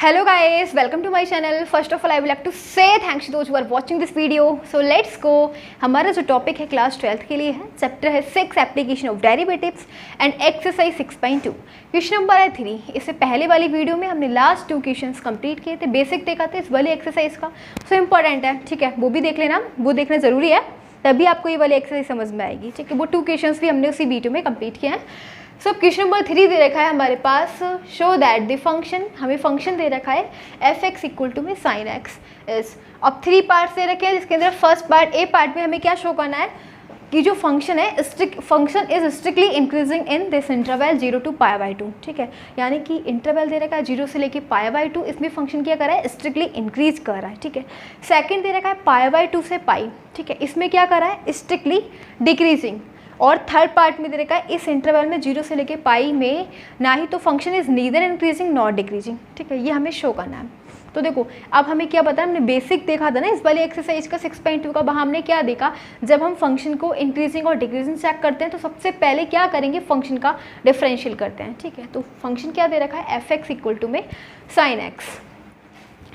Hello guys, welcome to my channel. First of all, I would like to say thanks to those who are watching this video. So let's go. हमारा जो topic है class 12th के लिए है, chapter है 6 application of derivatives and exercise 6.2. Question number है 3. इससे पहले वाली वीडियो में हमने लास्ट 2 क्वेश्चंस कंप्लीट किए थे, बेसिक देखा था इस वाली एक्सरसाइज का. सो इम्पॉर्टेंट है, ठीक है, वो भी देख लेना, वो देखना ज़रूरी है, तभी आपको ये वाली एक्सरसाइज समझ में आएगी. ठीक है, वो 2 क्वेश्चंस भी हमने उसी वीडियो में कंप्लीट किए हैं. सो क्वेश्चन नंबर 3 दे रखा है हमारे पास, शो दैट द फंक्शन, हमें फंक्शन दे रखा है एफ एक्स इक्वल टू में साइन एक्स इज. अब 3 पार्ट्स दे रखे हैं, जिसके अंदर फर्स्ट पार्ट ए पार्ट में हमें क्या शो करना है कि जो फंक्शन है function is strictly increasing in this interval 0 to π/2. ठीक है, यानी कि इंटरवल दे रखा है 0 से लेके π/2, इसमें फंक्शन क्या कर रहा है, स्ट्रिक्टली इंक्रीज कर रहा है. ठीक है, सेकंड दे रखा है π/2 से पाई. ठीक है, इसमें क्या कर रहा है, स्ट्रिक्टली डिक्रीजिंग. और थर्ड पार्ट में दे रखा है इस इंटरवल में 0 से लेके पाई में ना ही तो function is neither increasing not decreasing. ठीक है, ये हमें शो करना है. तो देखो अब हमें क्या पता है, हमने बेसिक देखा था ना इस वाली एक्सरसाइज का 6.2 का. वहाँ हमने क्या देखा, जब हम फंक्शन को इंक्रीजिंग और डिक्रीजिंग चेक करते हैं तो सबसे पहले क्या करेंगे, फंक्शन का डिफरेंशियल करते हैं. ठीक है, तो फंक्शन क्या दे रखा है, एफ एक्स इक्वल टू में साइन एक्स.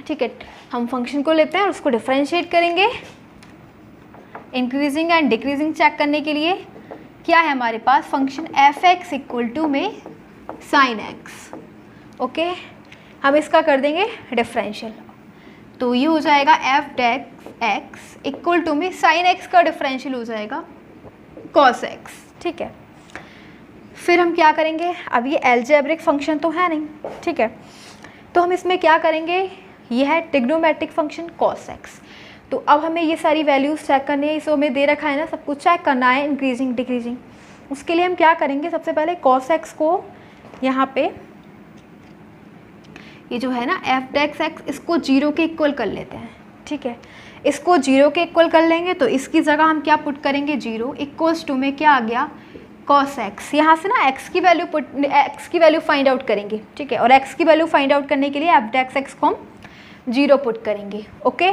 ठीक है, हम फंक्शन को लेते हैं और उसको डिफरेंशिएट करेंगे इंक्रीजिंग एंड डिक्रीजिंग चेक करने के लिए. क्या है हमारे पास function f x equal to में साइन एक्स. ओके, हम इसका कर देंगे डिफरेंशियल, तो ये हो जाएगा f dash x equal to में साइन एक्स का डिफरेंशियल हो जाएगा कॉस एक्स. ठीक है, फिर हम क्या करेंगे, अब ये अलजेब्रिक फंक्शन तो है नहीं. ठीक है, तो हम इसमें क्या करेंगे, ये है ट्रिग्नोमेट्रिक फंक्शन कॉस एक्स. तो अब हमें ये सारी वैल्यूज़ चेक करनी है, इसमें हमें दे रखा है ना, सब कुछ चेक करना है इंक्रीजिंग डिक्रीजिंग. उसके लिए हम क्या करेंगे, सबसे पहले कॉस एक्स को यहाँ पे ये जो है ना एफ डेक्स एक्स, इसको 0 के इक्वल कर लेते हैं. ठीक है, इसको 0 के इक्वल कर लेंगे तो इसकी जगह हम क्या पुट करेंगे, 0 इक्वल्स टू में क्या आ गया, कॉस एक्स. यहाँ से ना एक्स की वैल्यू फाइंड आउट करेंगे. ठीक है, और एक्स की वैल्यू फाइंड आउट करने के लिए एफ डेक्स एक्स को हम 0 पुट करेंगे. ओके,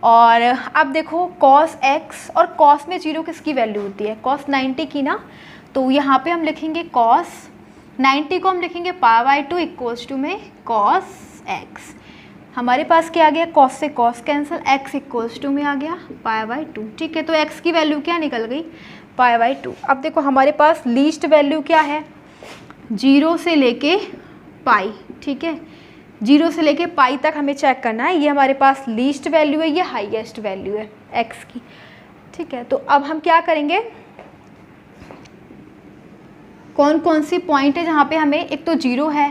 और अब देखो कॉस एक्स और कॉस में 0 किसकी वैल्यू होती है, कॉस 90 की ना. तो यहाँ पे हम लिखेंगे कॉस 90 को हम लिखेंगे π/2 इक्वल्स टू में कॉस एक्स. हमारे पास क्या आ गया, कॉस से cos cancel, x equals to में आ गया π/2. ठीक है, तो एक्स की वैल्यू क्या निकल गई, π/2. अब देखो हमारे पास लीस्ट वैल्यू क्या है, 0 से लेके पाई. ठीक है, 0 से लेके पाई तक हमें चेक करना है, ये हमारे पास लीस्ट वैल्यू है, ये हाईएस्ट वैल्यू है एक्स की. ठीक है, तो अब हम क्या करेंगे, कौन कौन सी पॉइंट है जहाँ पे हमें, एक तो 0 है,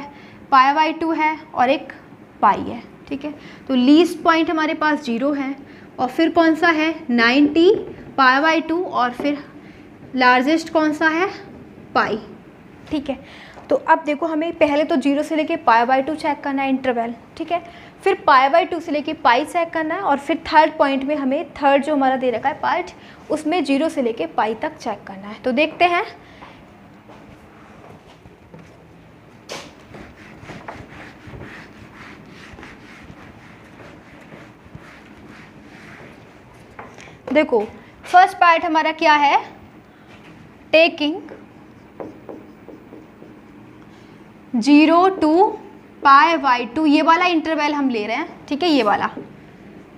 π/2 है और एक पाई है. ठीक है, तो लीस्ट पॉइंट हमारे पास 0 है और फिर कौन सा है 90, π/2 और फिर लार्जेस्ट कौन सा है, पाई. ठीक है, तो अब देखो हमें पहले तो 0 से लेके π/2 चेक करना है इंटरवल. ठीक है, फिर π/2 से लेके पाई चेक करना है और फिर थर्ड पॉइंट में हमें थर्ड जो हमारा दे रखा है पार्ट, उसमें 0 से लेके पाई तक चेक करना है. तो देखते हैं, देखो फर्स्ट पार्ट हमारा क्या है, टेकिंग 0 to π/2, ये वाला इंटरवल हम ले रहे हैं. ठीक है, ये वाला.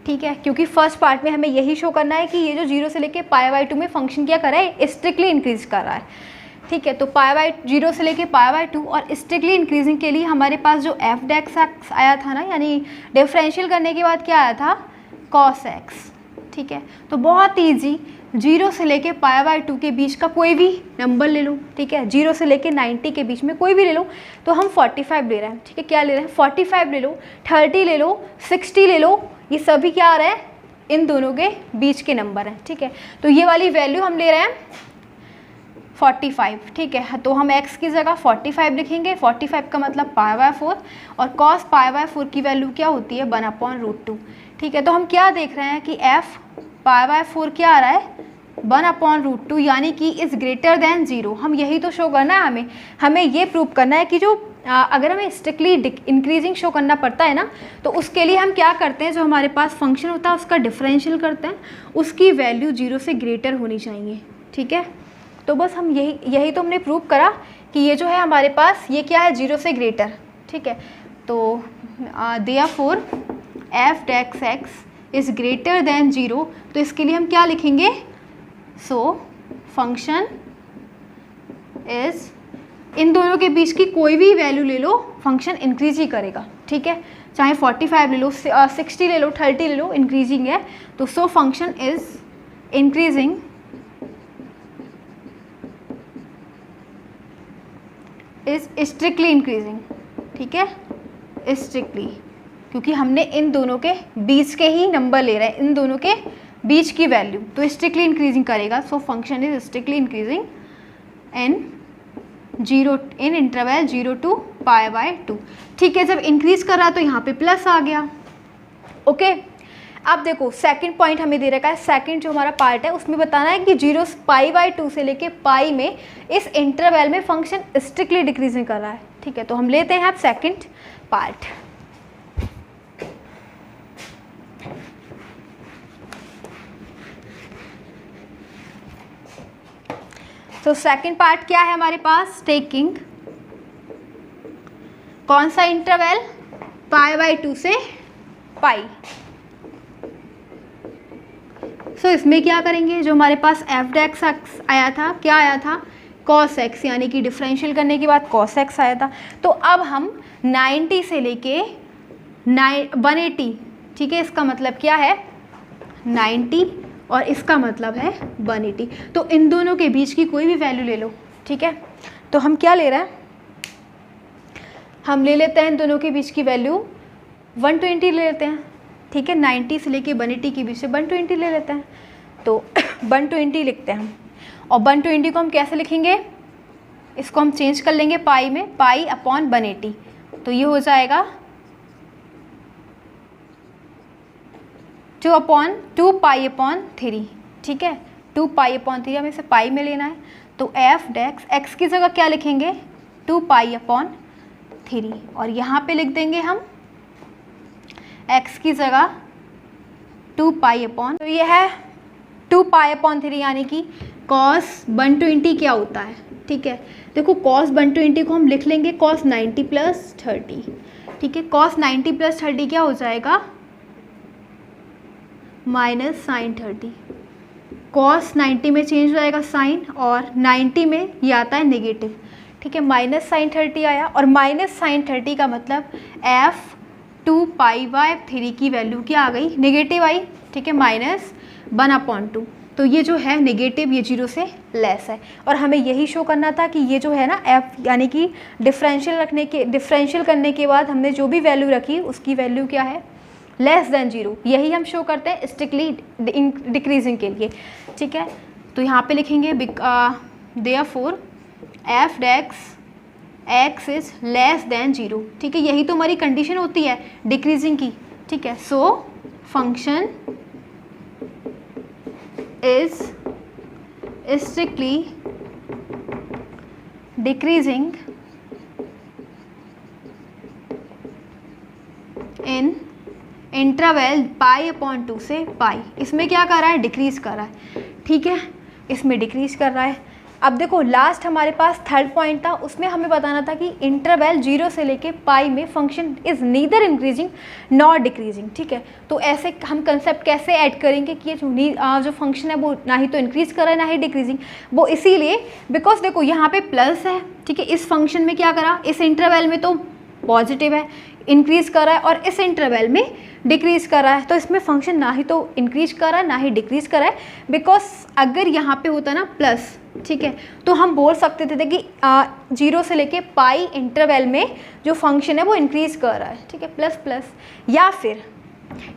ठीक है, क्योंकि फर्स्ट पार्ट में हमें यही शो करना है कि ये जो 0 से लेके π/2 में फंक्शन क्या कर रहा है, स्ट्रिक्टली इंक्रीज कर रहा है. ठीक है, तो 0 से लेके π/2 और स्ट्रिक्टली इंक्रीजिंग के लिए हमारे पास जो एफ डेक्स एक्स आया था ना, यानी डिफरेंशियल करने के बाद क्या आया था, कॉस एक्स. ठीक है, तो बहुत ईजी, 0 से लेके π/2 के बीच का कोई भी नंबर ले लो. ठीक है, 0 से लेके 90 के बीच में कोई भी ले लो. तो हम 45 ले रहे हैं. ठीक है, क्या ले रहे हैं, 45 ले लो, 30 ले लो, 60 ले लो, ये सभी क्या आ रहा है, इन दोनों के बीच के नंबर हैं. ठीक है, तो ये वाली वैल्यू हम ले रहे हैं 45. ठीक है, तो हम x की जगह 45 लिखेंगे. 45 का मतलब π/4 और cos π/4 की वैल्यू क्या होती है, 1/√2. ठीक है, तो हम क्या देख रहे हैं कि f π/4 क्या आ रहा है, 1/√2, यानी कि इज़ ग्रेटर दैन 0. हम यही तो शो करना है, हमें ये प्रूव करना है कि जो अगर हमें स्ट्रिक्टली इंक्रीजिंग शो करना पड़ता है ना, तो उसके लिए हम क्या करते हैं, जो हमारे पास फंक्शन होता है उसका डिफरेंशियल करते हैं, उसकी वैल्यू 0 से ग्रेटर होनी चाहिए. ठीक है, तो बस हम यही तो हमने प्रूव करा कि ये जो है हमारे पास ये क्या है, 0 से ग्रेटर. ठीक है, तो therefore f dash x is greater than 0, तो इसके लिए हम क्या लिखेंगे? सो फंक्शन इज़, इन दोनों के बीच की कोई भी वैल्यू ले लो, फंक्शन इंक्रीज ही करेगा, ठीक है, चाहे 45 ले लो, 60 ले लो, 30 ले लो, इंक्रीजिंग है। तो सो function is increasing is strictly increasing, ठीक है, स्ट्रिक्टली, क्योंकि हमने इन दोनों के बीच के ही नंबर ले रहे हैं, इन दोनों के बीच की वैल्यू, तो स्ट्रिक्टली इंक्रीजिंग करेगा। सो function is strictly increasing in interval 0 to π/2, ठीक है। जब इंक्रीज कर रहा है तो यहाँ पे प्लस आ गया, ओके। अब देखो सेकंड पॉइंट हमें दे रखा है, सेकंड जो हमारा पार्ट है उसमें बताना है कि 0 π/2 से लेके पाई में इस इंटरवल में फंक्शन स्ट्रिक्टली डिक्रीजिंग कर रहा है, ठीक है। तो हम लेते हैं अब सेकंड पार्ट। तो सेकंड पार्ट क्या है हमारे पास? टेकिंग कौन सा इंटरवल? π/2 से पाई। सो इसमें क्या करेंगे? जो हमारे पास एफ डेक्स एक्स आया था, क्या आया था? कॉस एक्स, यानी कि डिफरेंशियल करने के बाद कॉस एक्स आया था। तो अब हम 90 से लेके 180, ठीक है, इसका मतलब क्या है? 90 और इसका मतलब है 180। तो इन दोनों के बीच की कोई भी वैल्यू ले लो, ठीक है। तो हम क्या ले रहे हैं? हम ले लेते हैं इन दोनों के बीच की वैल्यू 120 ले लेते हैं, ठीक है। 90 से लेके 180 के बीच से 120 ले लेते हैं, तो 120 लिखते हैं हम। और 120 को हम कैसे लिखेंगे? इसको हम चेंज कर लेंगे पाई में, π/180, तो ये हो जाएगा 2π/3, ठीक है। 2π/3 हमें इसे पाई में लेना है, तो एफ डेक्स एक्स की जगह क्या लिखेंगे? 2π/3, और यहाँ पे लिख देंगे हम x की जगह 2π/, तो ये है 2π/3, यानी कि cos 120 क्या होता है, ठीक है। देखो cos 120 को हम लिख लेंगे cos 90 + 30, ठीक है। cos 90 + 30 क्या हो जाएगा? -sin 30। cos 90 में चेंज हो जाएगा साइन, और 90 में ये आता है नेगेटिव, ठीक है। -sin 30 आया, और -sin 30 का मतलब f 2π/3 की वैल्यू क्या आ गई? नेगेटिव आई, ठीक है, -1/2। तो ये जो है नेगेटिव, ये 0 से लेस है, और हमें यही शो करना था कि ये जो है ना f, यानी कि डिफरेंशियल करने के बाद हमने जो भी वैल्यू रखी उसकी वैल्यू क्या है? Less than 0। यही हम शो करते हैं स्ट्रिक्टली डिक्रीजिंग के लिए, ठीक है। तो यहाँ पे लिखेंगे therefore f dash x is less than 0, ठीक है। यही तो हमारी कंडीशन होती है डिक्रीजिंग की, ठीक है। So function is strictly decreasing in interval π/2 से पाई। इसमें क्या कर रहा है? डिक्रीज कर रहा है, ठीक है, इसमें डिक्रीज कर रहा है। अब देखो लास्ट हमारे पास थर्ड पॉइंट था, उसमें हमें बताना था कि इंटरवल 0 से लेके पाई में function is neither increasing not decreasing, ठीक है। तो ऐसे हम कंसेप्ट कैसे ऐड करेंगे कि ये जो फंक्शन है वो ना ही तो इंक्रीज कर रहा है ना ही डिक्रीजिंग? वो इसीलिए बिकॉज देखो यहाँ पे प्लस है, ठीक है। इस फंक्शन में क्या करा? इस इंटरवल में तो पॉजिटिव है, इंक्रीज कर रहा है, और इस इंटरवल में डिक्रीज कर रहा है, तो इसमें फंक्शन ना ही तो इंक्रीज कर रहा है ना ही डिक्रीज कर रहा है। बिकॉज अगर यहाँ पे होता ना प्लस, ठीक है, तो हम बोल सकते थे कि 0 से लेके पाई इंटरवल में जो फंक्शन है वो इंक्रीज कर रहा है, ठीक है, प्लस प्लस। या फिर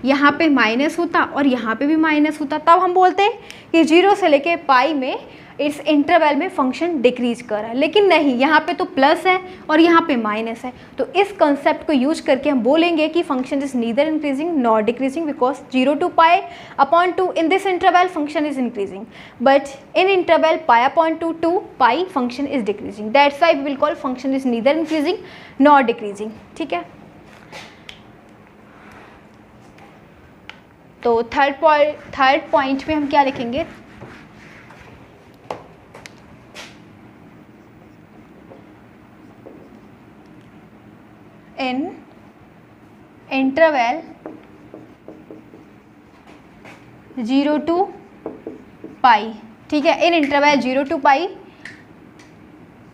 यहाँ पे माइनस होता और यहाँ पे भी माइनस होता, तब हम बोलते हैं कि 0 से लेके पाई में इस इंटरवल में फंक्शन डिक्रीज कर रहा है। लेकिन नहीं, यहाँ पे तो प्लस है और यहाँ पे माइनस है, तो इस कंसेप्ट को यूज करके हम बोलेंगे कि function is neither increasing nor decreasing, because 0 to π/2 in this interval function is increasing, but in interval π/2 to pi function is decreasing. That's why we will call function is neither increasing nor decreasing, ठीक है। तो third point में हम क्या लिखेंगे? इन interval 0 to पाई, ठीक है। इन interval 0 to पाई,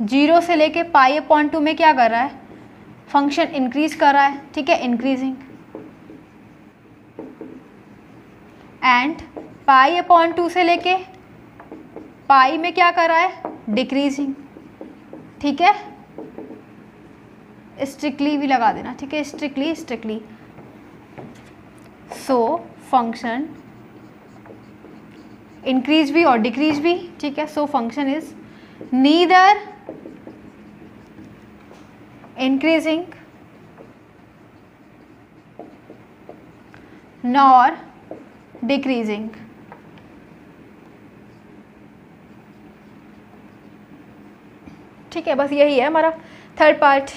0 से लेके π/2 में क्या कर रहा है, फंक्शन इंक्रीज कर रहा है, ठीक है, इंक्रीजिंग। एंड π/2 से लेके पाई में क्या कर रहा है, डिक्रीजिंग, ठीक है। स्ट्रिक्टली भी लगा देना, ठीक है, स्ट्रिक्टली। सो फंक्शन इंक्रीज भी और डिक्रीज भी, ठीक है। So function is neither increasing nor decreasing. ठीक है, बस यही है हमारा थर्ड पार्ट।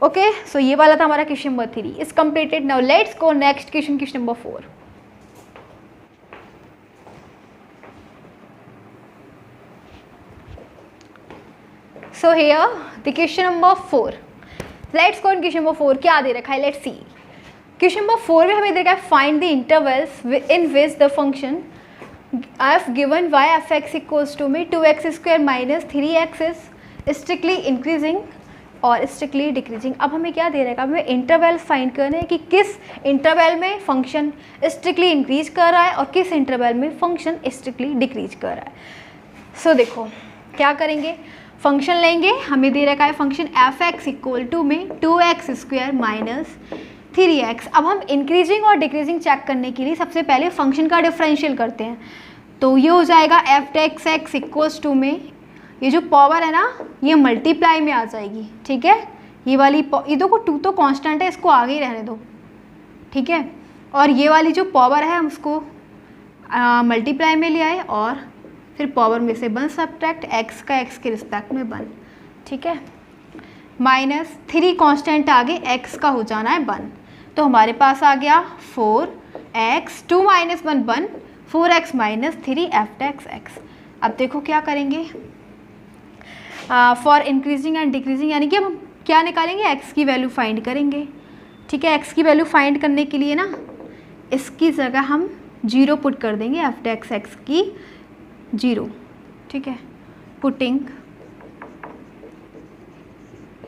ओके, सो ये वाला था हमारा question number 3 is completed. Now let's go next question number 4। So here the question number 4, let's go in question number 4 क्या दे रखा है, लेट्स सी। क्वेश्चन नंबर 4 में हमें दे रखा है find the intervals in which the function I have given y f x equals to me 2x square minus 3x is strictly increasing और strictly decreasing। अब हमें क्या दे रहेगा, हमें इंटरवल फाइंड करना है कि किस इंटरवल में फंक्शन स्ट्रिक्टली इंक्रीज कर रहा है और किस इंटरवल में फंक्शन स्ट्रिक्टली डिक्रीज कर रहा है। सो देखो क्या करेंगे, फंक्शन लेंगे, हमें दे रखा है function f x equal to में 2x स्क्वायर माइनस 3x। अब हम इंक्रीजिंग और डिक्रीजिंग चेक करने के लिए सबसे पहले फंक्शन का डिफरेंशियल करते हैं। तो ये हो जाएगा f x x equals to में ये जो पावर है ना ये मल्टीप्लाई में आ जाएगी, ठीक है। ये वाली ये देखो 2 तो कांस्टेंट है, इसको आगे ही रहने दो, ठीक है। और ये वाली जो पावर है हम उसको मल्टीप्लाई में ले आए और फिर पावर में से 1 सब्ट्रैक्ट एक्स का एक्स के रिस्पेक्ट में 1, ठीक है। माइनस 3 कांस्टेंट आगे एक्स का हो जाना है 1, तो हमारे पास आ गया 4x 2 minus 1 1 4x minus 3 F x x. अब देखो क्या करेंगे, फॉर इंक्रीजिंग एंड डिक्रीजिंग, यानी कि हम क्या निकालेंगे, x की वैल्यू फाइंड करेंगे, ठीक है। x की वैल्यू फाइंड करने के लिए ना इसकी जगह हम 0 पुट कर देंगे, एफ एक्स एक्स की 0, ठीक है। Putting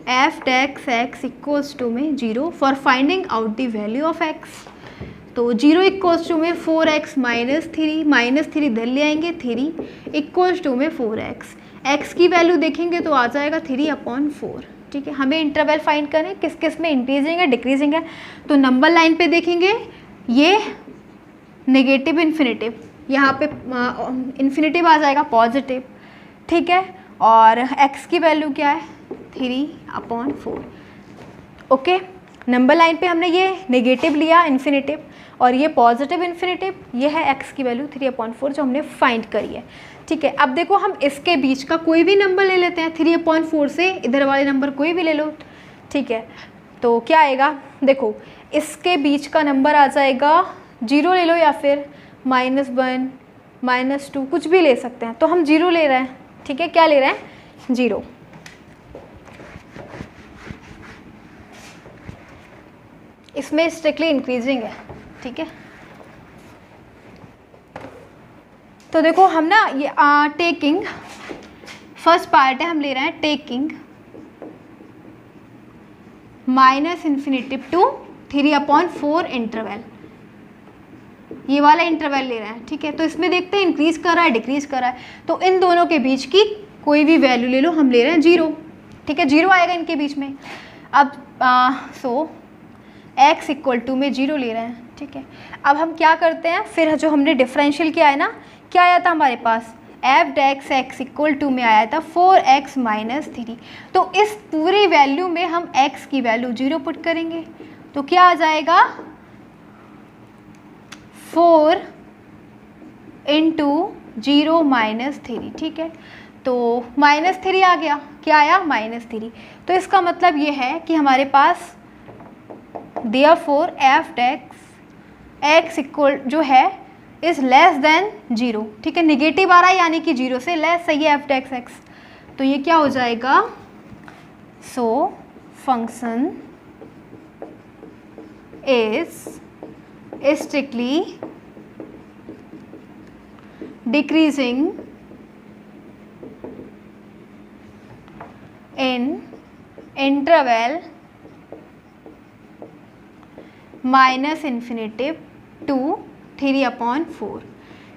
f x x equals to में 0 for finding out the value of x। तो 0 इक्वल्स टू में 4x माइनस 3 इधर ले आएंगे, 3 इक्वल्स टू में 4x। x की वैल्यू देखेंगे तो आ जाएगा 3/4, ठीक है। हमें इंटरवल फाइंड करें किस किस में इंक्रीजिंग है डिक्रीजिंग है। तो नंबर लाइन पे देखेंगे ये नेगेटिव इन्फिनेटिव, यहाँ पे इन्फिनेटिव आ जाएगा पॉजिटिव, ठीक है। और x की वैल्यू क्या है 3/4, ओके। नंबर लाइन पे हमने ये नेगेटिव लिया इन्फिनेटिव और ये पॉजिटिव इन्फिनेटिव, ये है x की वैल्यू 3/4 जो हमने फाइंड करी है, ठीक है। अब देखो हम इसके बीच का कोई भी नंबर ले लेते हैं, 3/4 से इधर वाले नंबर कोई भी ले लो, ठीक है। तो क्या आएगा, देखो इसके बीच का नंबर आ जाएगा 0 ले लो या फिर -1 -2 कुछ भी ले सकते हैं। तो हम 0 ले रहे हैं, ठीक है। क्या ले रहे हैं 0, इसमें स्ट्रिक्टली इंक्रीजिंग है, ठीक है। तो देखो हम ना ये टेकिंग फर्स्ट पार्ट है, हम ले रहे हैं टेकिंग -इन्फिनेटिव टू 3/4 इंटरवल, ये वाला इंटरवल ले रहे हैं, ठीक है। तो इसमें देखते हैं इंक्रीज कर रहा है डिक्रीज कर रहा है। तो इन दोनों के बीच की कोई भी वैल्यू ले लो, हम ले रहे हैं 0, ठीक है। 0 आएगा इनके बीच में। अब सो x इक्वल टू में 0 ले रहे हैं, ठीक है। अब हम क्या करते हैं, फिर जो हमने डिफरेंशियल किया है ना, क्या आया था हमारे पास f x x equal to में आया था 4x माइनस 3। तो इस पूरी वैल्यू में हम x की वैल्यू 0 पुट करेंगे, तो क्या आ जाएगा 4 इंटू 0 माइनस 3, ठीक है। तो -3 आ गया, क्या आया -3। तो इसका मतलब ये है कि हमारे पास therefore एफ एक्स इक्वल जो है इज लेस देन 0, ठीक है। निगेटिव आ रहा है यानी कि 0 से लेस, सही है एफ एक्स एक्स। तो ये क्या हो जाएगा, so function is strictly decreasing in interval minus infinity to 3/4।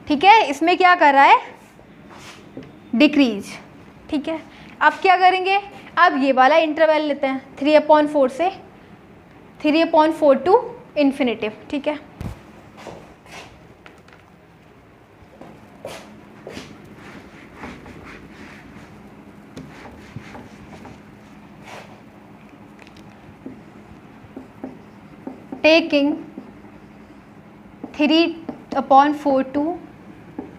ठीक है, इसमें क्या कर रहा है, डिक्रीज। ठीक है, अब क्या करेंगे, अब ये वाला इंटरवल लेते हैं 3/4 से 3/4 टू इन्फिनेटिव। ठीक है, taking 3/4 to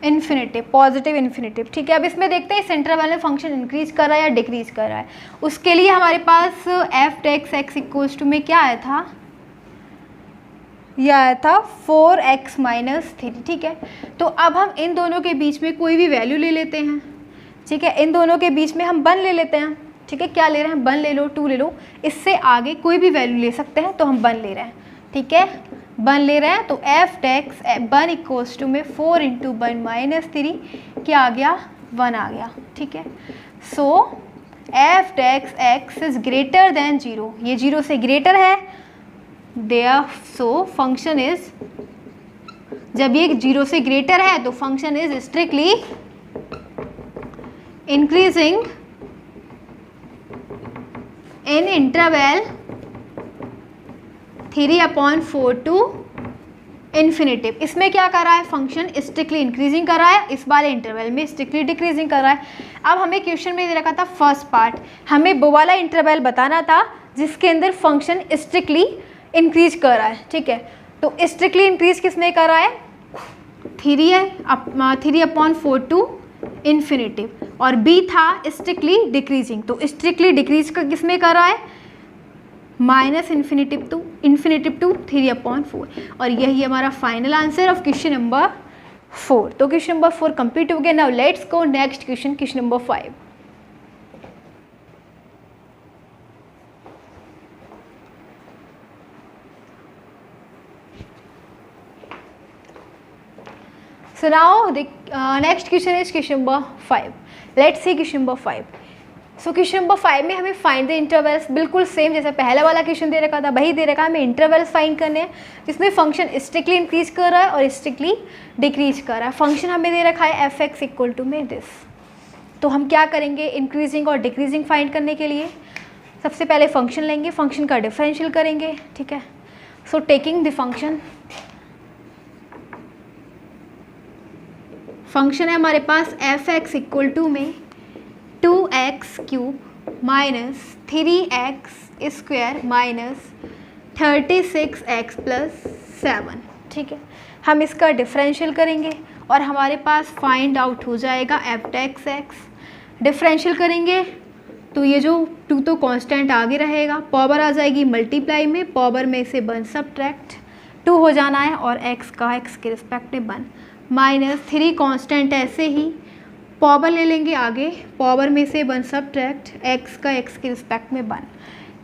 infinity, positive infinity. ठीक है, अब इसमें देखते हैं इस इंटरवल में फंक्शन इंक्रीज कर रहा है या डिक्रीज कर रहा है। उसके लिए हमारे पास f dash x equals to में क्या आया था, यह आया था 4x - 3। ठीक है, तो अब हम इन दोनों के बीच में कोई भी वैल्यू ले लेते हैं। ठीक है, इन दोनों के बीच में हम 1 ले लेते हैं। ठीक है, क्या ले रहे हैं, 1 ले लो, 2 ले लो, इससे आगे कोई भी वैल्यू ले सकते हैं, तो हम 1 ले रहे हैं। ठीक है, 1 ले रहे हैं, तो एफ टेक्स 1 इक्वल्स टू में 4 × 1 - 3 क्या आ गया, 1 आ गया। ठीक है, so f dash x is greater than 0, ये 0 से ग्रेटर है, सो फंक्शन इज, जब ये 0 से ग्रेटर है तो function is strictly increasing in interval 3/4 to infinity. इसमें क्या कर रहा है, फंक्शन स्ट्रिक्टली इंक्रीजिंग कर रहा है, इस वाले इंटरवल में स्ट्रिक्टली डिक्रीजिंग कर रहा है। अब हमें क्वेश्चन में दे रखा था फर्स्ट पार्ट, हमें वो वाला इंटरवल बताना था जिसके अंदर फंक्शन स्ट्रिक्टली इंक्रीज कर रहा है। ठीक है, तो स्ट्रिक्टली इंक्रीज किसने कर रहा है, 3 है, 3/4 टू इन्फिनेटिव, और बी था स्ट्रिक्टली डिक्रीजिंग, तो स्ट्रिक्टली डिक्रीज का किसमें कर रहा है, माइनस इन्फिनेटिव टू 3/4। और यही हमारा final answer of question number 4। तो क्वेश्चन नंबर 4 कंप्लीट हो गया। Now let's go next question, question number 5। So now the next question is question number 5. Let's see question number 5. So question number 5 में हमें find the intervals, बिल्कुल same जैसा पहला वाला question दे रखा था वही दे रखा है, हमें intervals फाइंड करने हैं जिसमें फंक्शन स्ट्रिक्टली इंक्रीज कर रहा है और स्ट्रिक्टली डिक्रीज कर रहा है। फंक्शन हमें दे रखा है एफ एक्स इक्वल टू में दिस। तो हम क्या करेंगे, इंक्रीजिंग और डिक्रीजिंग फाइंड करने के लिए सबसे पहले फंक्शन लेंगे, फंक्शन का डिफरेंशियल करेंगे। ठीक है, सो टेकिंग द फंक्शन है हमारे पास एफ एक्स इक्वल टू में 2x³ minus 3x² minus 36x + 7। ठीक है, हम इसका डिफरेंशियल करेंगे और हमारे पास फाइंड आउट हो जाएगा एफ टेक्स एक्स। डिफरेंशियल करेंगे तो ये जो 2 तो कांस्टेंट आगे रहेगा, पावर आ जाएगी मल्टीप्लाई में, पावर में से 1 सब्ट्रैक्ट 2 हो जाना है और x का x के रिस्पेक्ट में 1 माइनस 3 कांस्टेंट ऐसे ही पावर ले लेंगे आगे, पावर में से 1 सब्ट्रैक्ट x का x के रिस्पेक्ट में 1,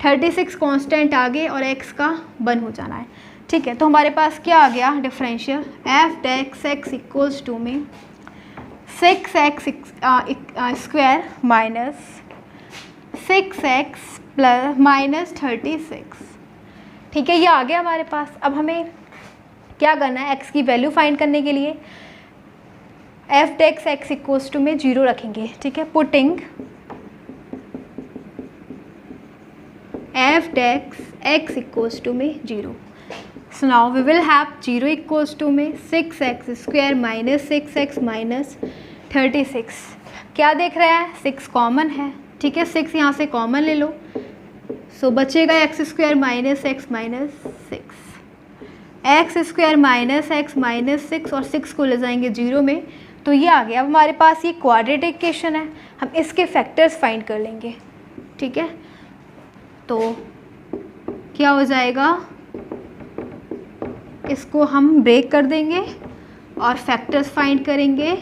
36 कांस्टेंट आगे और x का 1 हो जाना है। ठीक है, तो हमारे पास क्या आ गया differential, f dash x equals to में 6x² minus 6x plus minus 36। ठीक है, ये आ गया हमारे पास। अब हमें क्या करना है, x की वैल्यू फाइंड करने के लिए f dash x equals to में 0 रखेंगे। ठीक है, putting f dash x equals to में 0। So now we will have 0 equals to में 6x² माइनस 6x माइनस 36। क्या देख रहे हैं, 6 कॉमन है। ठीक है, 6 यहाँ से कॉमन ले लो, सो बचेगा x² minus x minus 6, x² minus x minus 6 और 6 को ले जाएंगे 0 में, तो ये आ गया। अब हमारे पास ये क्वाड्रेटिक इक्वेशन है, हम इसके फैक्टर्स फाइंड कर लेंगे। ठीक है, तो क्या हो जाएगा, इसको हम ब्रेक कर देंगे और फैक्टर्स फाइंड करेंगे।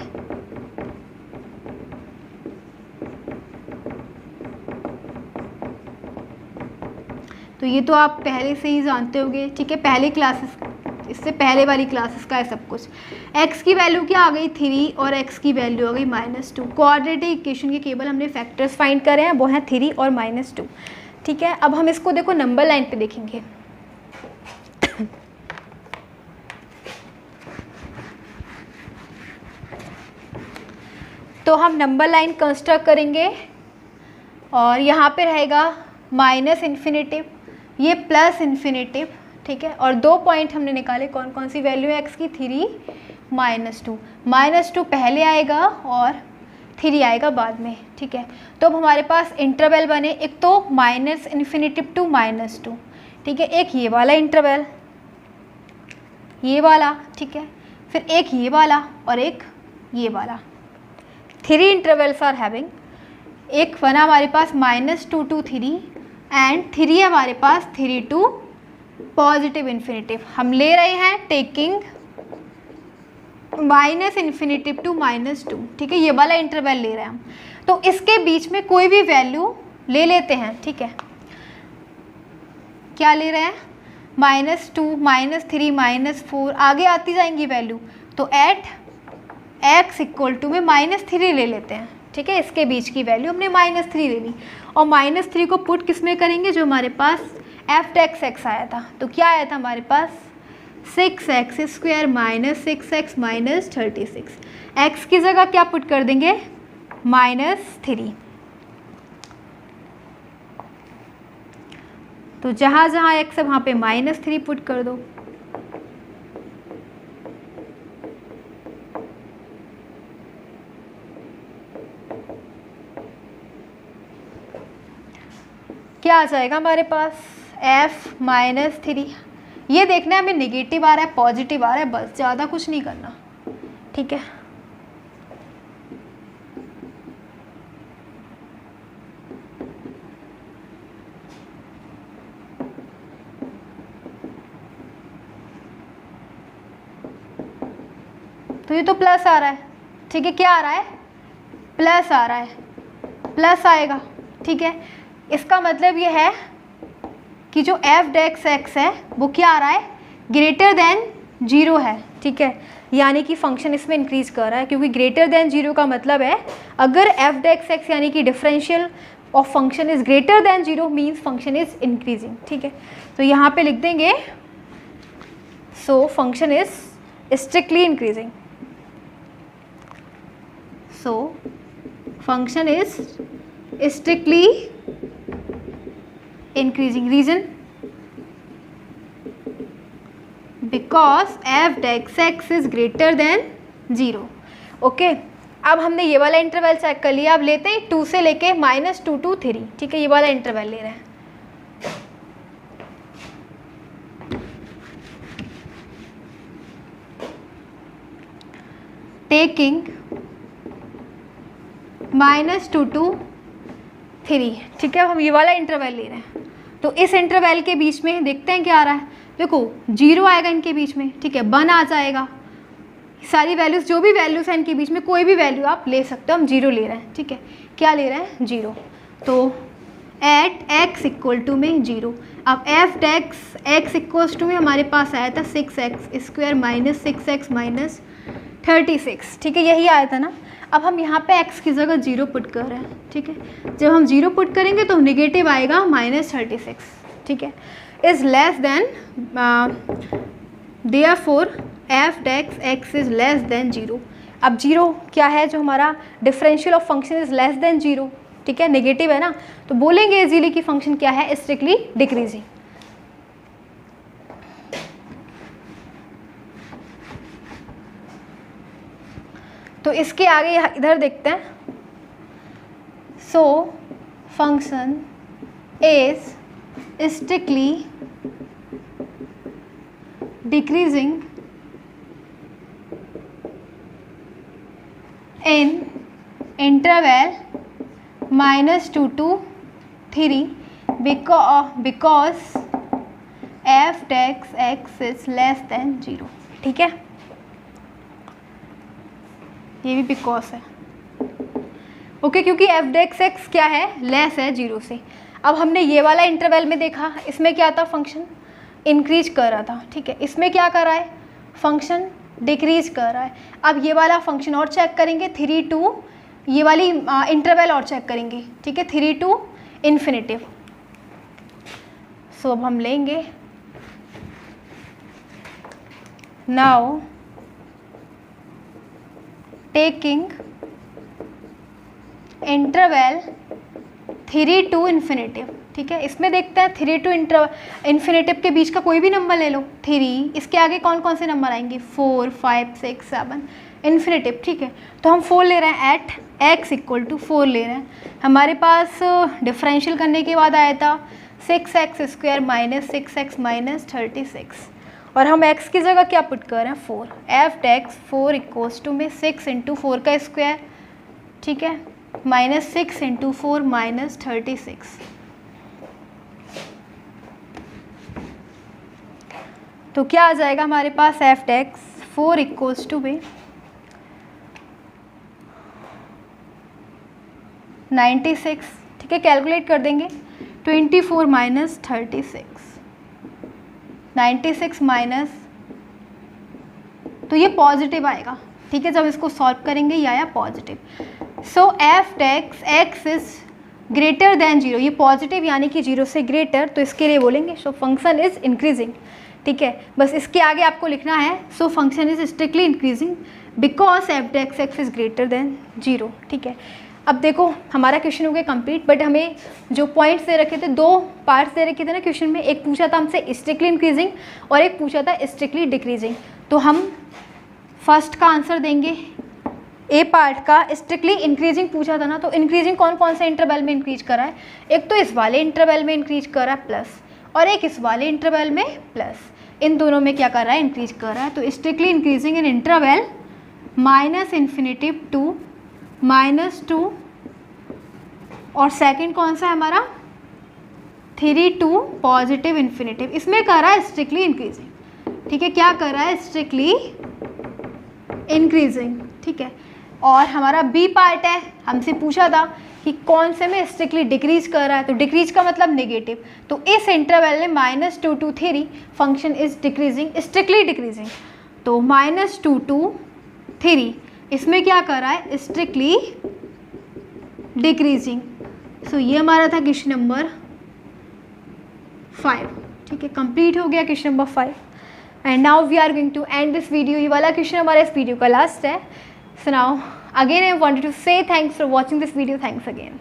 तो ये तो आप पहले से ही जानते होंगे, ठीक है, पहले क्लासेस, इससे पहले वाली क्लासेस का है सब कुछ। x की वैल्यू क्या आ गई 3 और x की वैल्यू आ गई -2। क्वाड्रेटिक इक्वेशन के केवल हमने फैक्टर्स फाइंड करे हैं, वो हैं 3 और -2, ठीक है। अब हम इसको देखो नंबर लाइन पे देखेंगे। तो हम नंबर लाइन कंस्ट्रक्ट करेंगे और यहाँ पे रहेगा माइनस इन्फिनेटिव, ये प्लस इन्फिनेटिव, ठीक है। और 2 पॉइंट हमने निकाले, कौन कौन सी वैल्यू है x की 3 -2, -2 पहले आएगा और 3 आएगा बाद में, ठीक है। तो अब हमारे पास इंटरवल बने, एक तो -इन्फिनेटिव टू -2, ठीक है, एक ये वाला इंटरवल, ये वाला, ठीक है, फिर एक ये वाला और एक ये वाला। 3 इंटरवल्स आर हैविंग, एक बना हमारे पास -2 to 3 एंड 3 है हमारे पास 3 to पॉजिटिव इन्फिनेटिव। हम ले रहे हैं टेकिंग -इन्फिनेटिव टू -2, ठीक है, ये वाला इंटरवल ले रहे हैं हम। तो इसके बीच में कोई भी वैल्यू ले लेते हैं, ठीक है। क्या ले रहे हैं? -2, -3, -4, आगे आती जाएंगी वैल्यू। तो एट x इक्वल टू में -3 ले लेते हैं, ठीक है, इसके बीच की वैल्यू हमने -3 ले ली और -3 को पुट किस में करेंगे, जो हमारे पास f(x) आया था। तो क्या आया था हमारे पास 6x² - 6x - 36। x की जगह क्या पुट कर देंगे -3। तो जहाँ जहाँ x है वहाँ पे -3 पुट कर दो। क्या आ जाएगा हमारे पास f -3। ये देखना है हमें नेगेटिव आ रहा है पॉजिटिव आ रहा है, बस ज़्यादा कुछ नहीं करना, ठीक है। तो ये तो प्लस आ रहा है, ठीक है, क्या आ रहा है प्लस आ रहा है, प्लस आएगा, ठीक है। इसका मतलब ये है कि जो f(x) है वो क्या आ रहा है ग्रेटर देन 0 है, ठीक है, यानी कि फंक्शन इसमें इंक्रीज कर रहा है, क्योंकि ग्रेटर देन 0 का मतलब है अगर f(x) यानी कि differential of function is greater than 0 means function is increasing, ठीक है। तो यहाँ पे लिख देंगे सो function is strictly increasing, so function is strictly increasing. Reason? Because f(x) is greater than 0. Okay, अब हमने ये वाला इंटरवल चेक कर लिया। अब लेते हैं 2 से लेके -2 to 3, ठीक है, ये वाला इंटरवल ले रहे हैं। टेकिंग -2 to 3, ठीक है, हम ये वाला इंटरवल ले रहे हैं। तो इस इंटरवल के बीच में देखते हैं क्या आ रहा है। देखो 0 आएगा इनके बीच में, ठीक है, 1 आ जाएगा, सारी वैल्यूज़ जो भी वैल्यूज़ हैं इनके बीच में कोई भी वैल्यू आप ले सकते हो। हम 0 ले रहे हैं, ठीक है, क्या ले रहे हैं 0। तो एट x इक्वल टू में 0। अब f(x) इक्वल्स टू में हमारे पास आया था 6x² - 6x - 36, ठीक है, यही आया था ना। अब हम यहाँ पे x की जगह 0 पुट कर रहे हैं, ठीक है। जब हम 0 पुट करेंगे तो नेगेटिव आएगा -36, ठीक है, is less than, therefore f(x) is less than 0। अब 0 क्या है, जो हमारा differential of function is less than 0, ठीक है, नेगेटिव है ना, तो बोलेंगे इजीली कि फंक्शन क्या है स्ट्रिक्टली डिक्रीजिंग। तो इसके आगे इधर देखते हैं। सो function is strictly decreasing in interval -2 to 3 because f(x) is less than 0, ठीक है, ये भी बिकॉज है, ओके, क्योंकि f(x) क्या है लेस है 0 से। अब हमने ये वाला इंटरवल में देखा, इसमें क्या था, फंक्शन इंक्रीज कर रहा था, ठीक है। इसमें क्या कर रहा है, फंक्शन डिक्रीज कर रहा है। अब ये वाला फंक्शन और चेक करेंगे, 3 to, ये वाली इंटरवल और चेक करेंगे, ठीक है, 3 to इन्फिनिटिव। सो अब हम लेंगे, now taking interval 3 to infinitive, ठीक है। इसमें देखते हैं 3 to इन्फिनिटिव के बीच का कोई भी नंबर ले लो, 3, इसके आगे कौन कौन से नंबर आएंगे, 4, 5, 6, 7, इन्फिनिटिव, ठीक है। तो हम 4 ले रहे हैं, एट x इक्वल टू 4 ले रहे हैं। हमारे पास डिफरेंशियल करने के बाद आया था 6x² माइनस 6x माइनस 36, और हम x की जगह क्या पुट कर रहे हैं, 4। एफ डेक्स 4 इक्वल्स टू में 6 इंटू 4 का स्क्वायर, ठीक है, माइनस 6 इंटू 4 माइनस 36। तो क्या आ जाएगा हमारे पास, एफ डेक्स 4 इक्वल्स टू में 96, ठीक है। कैलकुलेट कर देंगे, 24 माइनस 36, 96 माइनस, तो ये पॉजिटिव आएगा, ठीक है। जब इसको सॉल्व करेंगे ये आया positive. So f dash x is greater than 0, ये पॉजिटिव यानी कि 0 से ग्रेटर, तो इसके लिए बोलेंगे सो फंक्शन इज इंक्रीजिंग, ठीक है। बस इसके आगे आपको लिखना है so function is strictly increasing because f dash x is greater than 0, ठीक है। अब देखो हमारा क्वेश्चन हो गया कंप्लीट, बट हमें जो पॉइंट्स दे रखे थे, 2 पार्ट्स दे रखे थे ना क्वेश्चन में, एक पूछा था हमसे स्ट्रिक्टली इंक्रीजिंग और एक पूछा था स्ट्रिक्टली डिक्रीजिंग। तो हम फर्स्ट का आंसर देंगे, ए पार्ट का स्ट्रिक्टली इंक्रीजिंग पूछा था ना, तो इंक्रीजिंग कौन कौन से इंटरवल में इंक्रीज कर रहा है, एक तो इस वाले इंटरवल में इंक्रीज कर रहा है प्लस, और एक इस वाले इंटरवल में प्लस, इन दोनों में क्या कर रहा है, इंक्रीज कर रहा है। तो strictly increasing in interval minus infinitive to -2, और सेकंड कौन सा है हमारा, 3 to पॉजिटिव इन्फिनिटिव, इसमें कर रहा है स्ट्रिक्टली इंक्रीजिंग, ठीक है। क्या कर रहा है, स्ट्रिक्टली इंक्रीजिंग, ठीक है। और हमारा बी पार्ट है, हमसे पूछा था कि कौन से में स्ट्रिक्टली डिक्रीज कर रहा है, तो डिक्रीज का मतलब नेगेटिव, तो इस इंटरवल में -2 to 3 function is decreasing, strictly decreasing, तो -2 to 3 इसमें क्या कर रहा है, स्ट्रिक्टली डिक्रीजिंग। सो ये हमारा था क्वेश्चन नंबर 5, ठीक है। कंप्लीट हो गया question number 5, and now we are going to end this video. ये वाला क्वेश्चन हमारा इस वीडियो का लास्ट है। So now again I wanted to say thanks for watching this video, thanks again.